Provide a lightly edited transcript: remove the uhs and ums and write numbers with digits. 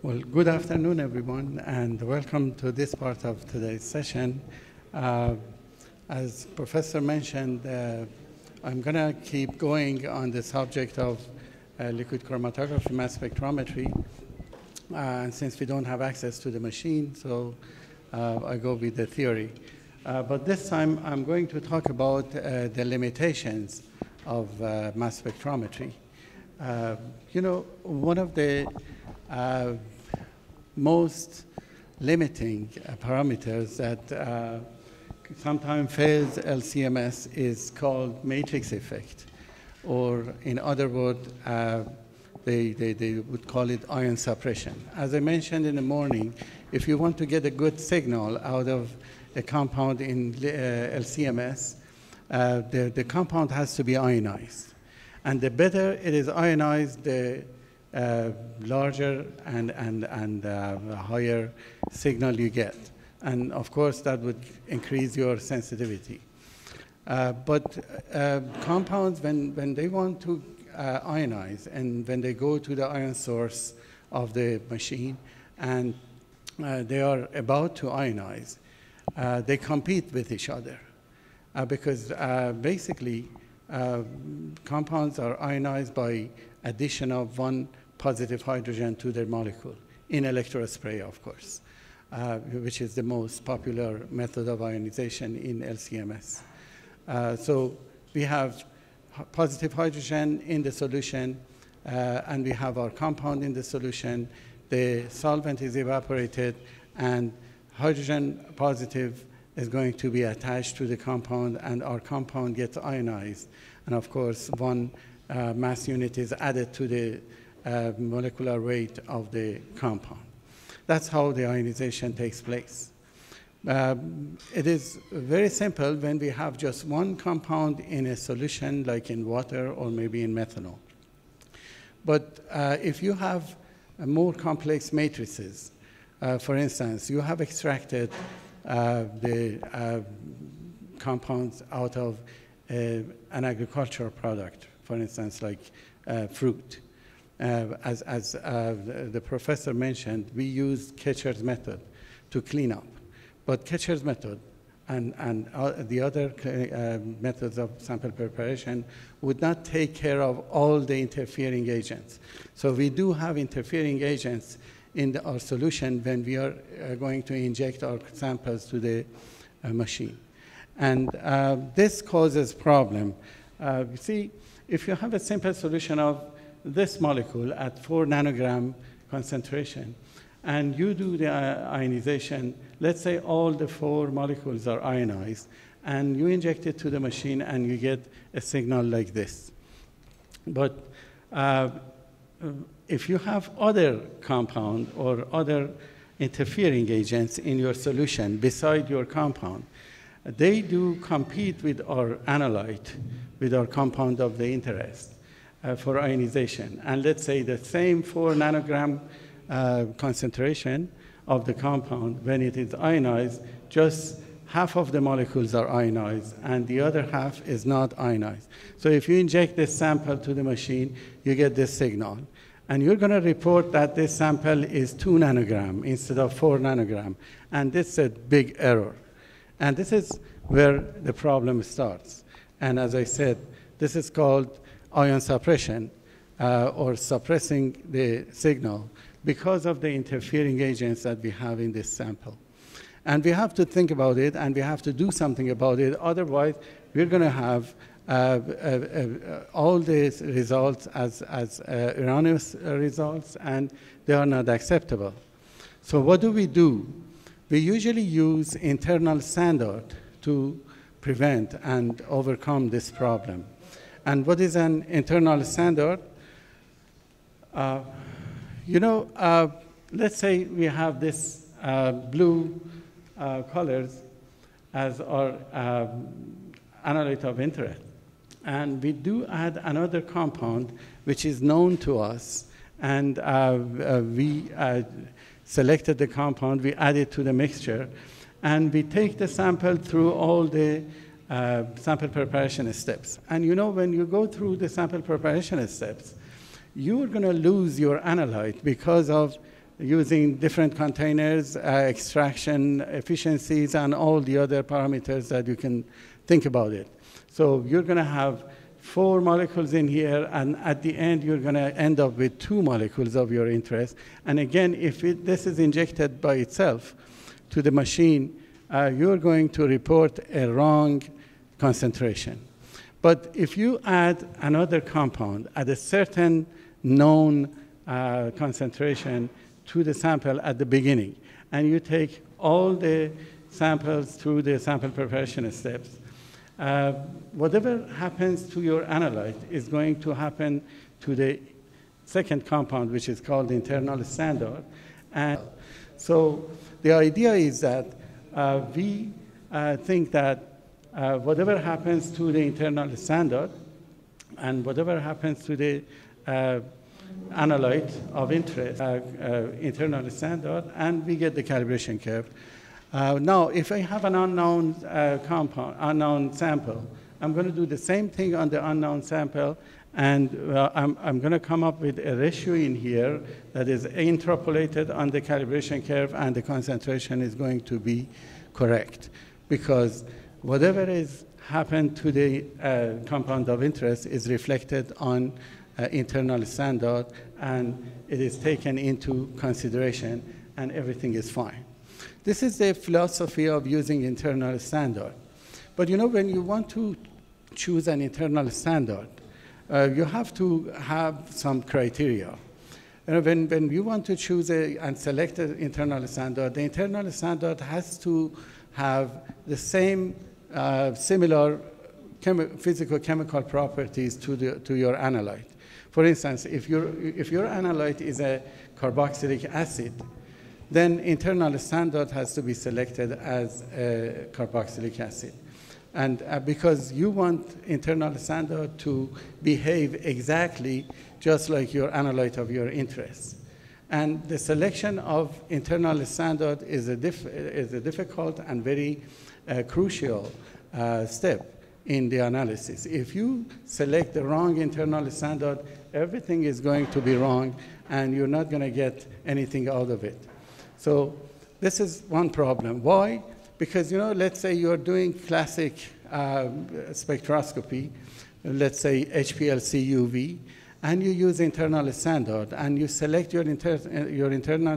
Well, good afternoon, everyone, and welcome to this part of today's session. As Professor mentioned, I'm going to keep going on the subject of liquid chromatography mass spectrometry. And since we don't have access to the machine, so I go with the theory. But this time, I'm going to talk about the limitations of mass spectrometry. You know, one of the most limiting parameters that sometimes fails LC-MS is called matrix effect, or in other words, they would call it ion suppression. As I mentioned in the morning, if you want to get a good signal out of a compound in LC-MS, the compound has to be ionized. And the better it is ionized, the larger and higher signal you get. And of course, that would increase your sensitivity. But compounds, when they want to ionize, and when they go to the ion source of the machine, and they are about to ionize, they compete with each other. Because basically, compounds are ionized by addition of one positive hydrogen to their molecule in electrospray, of course, which is the most popular method of ionization in LC-MS. So we have positive hydrogen in the solution, and we have our compound in the solution. The solvent is evaporated, and hydrogen positive is going to be attached to the compound, and our compound gets ionized. And of course, one mass unit is added to the molecular weight of the compound. That's how the ionization takes place. It is very simple when we have just one compound in a solution, like in water or maybe in methanol. But if you have more complex matrices, for instance, you have extracted the compounds out of an agricultural product, for instance, like fruit. As the professor mentioned, we use Ketcher's method to clean up. But Ketcher's method and the other methods of sample preparation would not take care of all the interfering agents. So we do have interfering agents in our solution when we are going to inject our samples to the machine. And this causes problem. You see, if you have a simple solution of this molecule at 4 nanogram concentration, and you do the ionization, let's say all the 4 molecules are ionized, and you inject it to the machine, and you get a signal like this. But if you have other compound or other interfering agents in your solution beside your compound, they do compete with our analyte, with our compound of the interest for ionization. And let's say the same 4 nanogram concentration of the compound, when it is ionized, just half of the molecules are ionized, and the other half is not ionized. So if you inject this sample to the machine, you get this signal. And you're going to report that this sample is 2 nanogram instead of 4 nanogram. And this is a big error. And this is where the problem starts. And as I said, this is called ion suppression, or suppressing the signal because of the interfering agents that we have in this sample. And we have to think about it, and we have to do something about it. Otherwise, we're going to have all these results as erroneous results, and they are not acceptable. So what do? We usually use internal standard to prevent and overcome this problem. And what is an internal standard? Let's say we have this blue colors as our analyte of interest. And we do add another compound which is known to us, and we selected the compound, we add it to the mixture, and we take the sample through all the sample preparation steps. And you know, when you go through the sample preparation steps, you're going to lose your analyte because of using different containers, extraction efficiencies, and all the other parameters that you can think about it. So you're going to have 4 molecules in here, and at the end, you're going to end up with 2 molecules of your interest. And again, if this is injected by itself to the machine, you're going to report a wrong concentration. But if you add another compound at a certain known concentration to the sample at the beginning, and you take all the samples through the sample preparation steps, whatever happens to your analyte is going to happen to the second compound, which is called the internal standard. And so the idea is that we think that whatever happens to the internal standard and whatever happens to the analyte of interest, internal standard, and we get the calibration curve. Now, if I have an unknown compound, unknown sample, I'm going to do the same thing on the unknown sample, and I'm going to come up with a ratio in here that is interpolated on the calibration curve, and the concentration is going to be correct, because whatever is happened to the compound of interest is reflected on internal standard, and it is taken into consideration, and everything is fine. This is the philosophy of using internal standard. But you know, when you want to choose an internal standard, you have to have some criteria. You know, when you want to choose and select an internal standard, the internal standard has to have the same similar physical-chemical properties to your analyte. For instance, if your analyte is a carboxylic acid, then internal standard has to be selected as a carboxylic acid. And because you want internal standard to behave exactly just like your analyte of your interest. And the selection of internal standard is a difficult and very crucial step in the analysis. If you select the wrong internal standard, everything is going to be wrong, and you're not going to get anything out of it. So this is one problem. Why? Because, you know, let's say you're doing classic spectroscopy, let's say HPLC UV, and you use internal standard, and you select your internal